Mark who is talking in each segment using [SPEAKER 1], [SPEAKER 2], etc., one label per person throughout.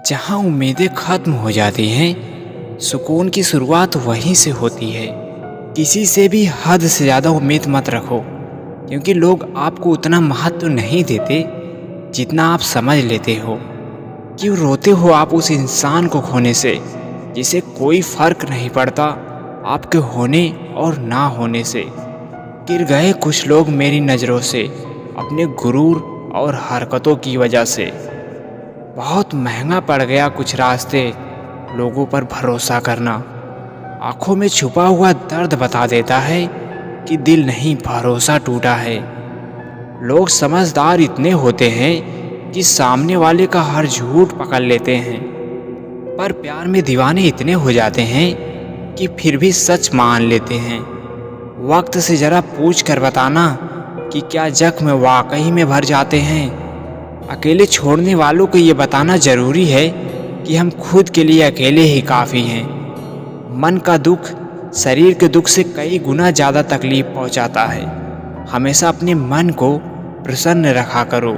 [SPEAKER 1] जहाँ उम्मीदें खत्म हो जाती हैं, सुकून की शुरुआत वहीं से होती है। किसी से भी हद से ज़्यादा उम्मीद मत रखो, क्योंकि लोग आपको उतना महत्व नहीं देते जितना आप समझ लेते हो। क्यों रोते हो आप उस इंसान को खोने से जिसे कोई फर्क नहीं पड़ता आपके होने और ना होने से। गिर गए कुछ लोग मेरी नज़रों से अपने गुरूर और हरकतों की वजह से। बहुत महंगा पड़ गया कुछ रास्ते लोगों पर भरोसा करना। आंखों में छुपा हुआ दर्द बता देता है कि दिल नहीं, भरोसा टूटा है। लोग समझदार इतने होते हैं कि सामने वाले का हर झूठ पकड़ लेते हैं, पर प्यार में दीवाने इतने हो जाते हैं कि फिर भी सच मान लेते हैं। वक्त से ज़रा पूछ कर बताना कि क्या जख्म वाकई में भर जाते हैं। अकेले छोड़ने वालों को ये बताना ज़रूरी है कि हम खुद के लिए अकेले ही काफ़ी हैं। मन का दुख शरीर के दुख से कई गुना ज़्यादा तकलीफ पहुंचाता है। हमेशा अपने मन को प्रसन्न रखा करो।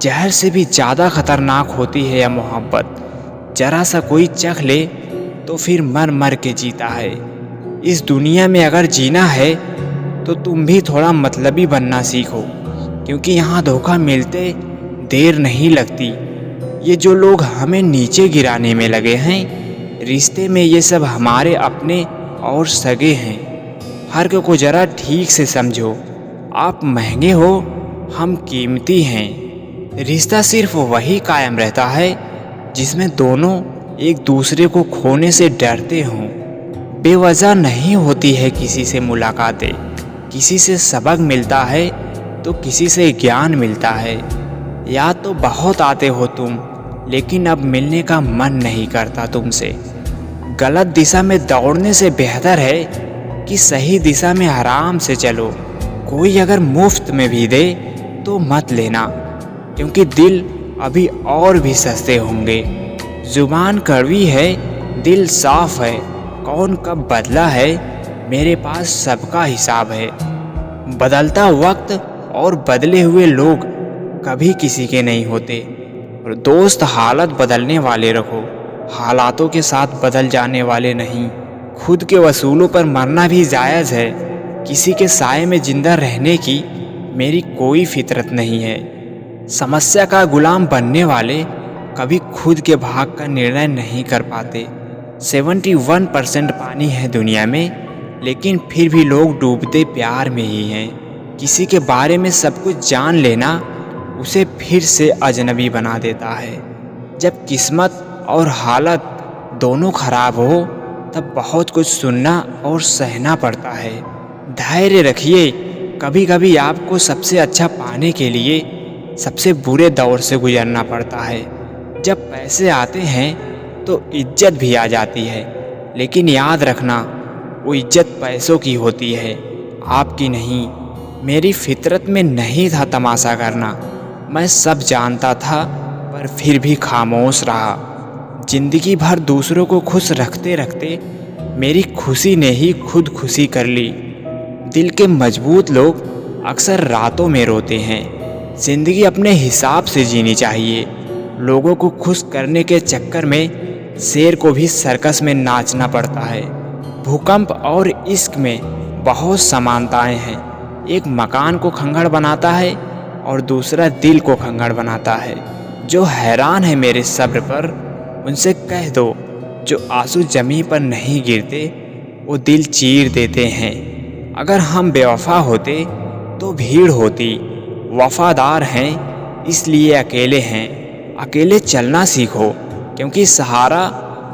[SPEAKER 1] जहर से भी ज़्यादा खतरनाक होती है यह मोहब्बत। जरा सा कोई चख ले तो फिर मर मर के जीता है। इस दुनिया में अगर जीना है तो तुम भी थोड़ा मतलबी बनना सीखो, क्योंकि यहाँ धोखा मिलते देर नहीं लगती। ये जो लोग हमें नीचे गिराने में लगे हैं, रिश्ते में ये सब हमारे अपने और सगे हैं। फर्क को ज़रा ठीक से समझो। आप महंगे हो, हम कीमती हैं। रिश्ता सिर्फ वही कायम रहता है जिसमें दोनों एक दूसरे को खोने से डरते हों। बेवजह नहीं होती है किसी से मुलाकातें। किसी से सबक मिलता है तो किसी से ज्ञान मिलता है। याद तो बहुत आते हो तुम, लेकिन अब मिलने का मन नहीं करता तुमसे। गलत दिशा में दौड़ने से बेहतर है कि सही दिशा में आराम से चलो। कोई अगर मुफ्त में भी दे तो मत लेना, क्योंकि दिल अभी और भी सस्ते होंगे। जुबान कड़वी है, दिल साफ है। कौन कब बदला है, मेरे पास सबका हिसाब है। बदलता वक्त और बदले हुए लोग कभी किसी के नहीं होते। और दोस्त हालत बदलने वाले रखो, हालातों के साथ बदल जाने वाले नहीं। खुद के वसूलों पर मरना भी जायज़ है। किसी के साए में जिंदा रहने की मेरी कोई फितरत नहीं है। समस्या का गुलाम बनने वाले कभी खुद के भाग का निर्णय नहीं कर पाते। 71% पानी है दुनिया में, लेकिन फिर भी लोग डूबते प्यार में ही हैं। किसी के बारे में सब कुछ जान लेना उसे फिर से अजनबी बना देता है। जब किस्मत और हालत दोनों खराब हो तब बहुत कुछ सुनना और सहना पड़ता है। धैर्य रखिए। कभी कभी आपको सबसे अच्छा पाने के लिए सबसे बुरे दौर से गुजरना पड़ता है। जब पैसे आते हैं तो इज्जत भी आ जाती है, लेकिन याद रखना वो इज्जत पैसों की होती है, आपकी नहीं। मेरी फितरत में नहीं था तमाशा करना। मैं सब जानता था, पर फिर भी खामोश रहा। जिंदगी भर दूसरों को खुश रखते रखते मेरी खुशी ने ही खुद खुशी कर ली। दिल के मजबूत लोग अक्सर रातों में रोते हैं। जिंदगी अपने हिसाब से जीनी चाहिए। लोगों को खुश करने के चक्कर में शेर को भी सर्कस में नाचना पड़ता है। भूकंप और इश्क में बहुत समानताएं हैं। एक मकान को खंडर बनाता है और दूसरा दिल को खंडर बनाता है। जो हैरान है मेरे सब्र पर, उनसे कह दो, जो आंसू जमीन पर नहीं गिरते वो दिल चीर देते हैं। अगर हम बेवफा होते तो भीड़ होती। वफादार हैं इसलिए अकेले हैं। अकेले चलना सीखो, क्योंकि सहारा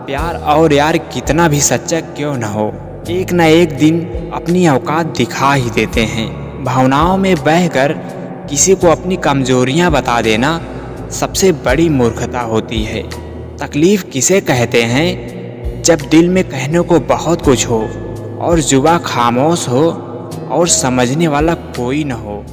[SPEAKER 1] प्यार और यार कितना भी सच्चा क्यों न हो, एक न एक दिन अपनी औकात दिखा ही देते हैं। भावनाओं में बहकर किसी को अपनी कमजोरियां बता देना सबसे बड़ी मूर्खता होती है। तकलीफ किसे कहते हैं? जब दिल में कहने को बहुत कुछ हो और जुबां खामोश हो और समझने वाला कोई न हो।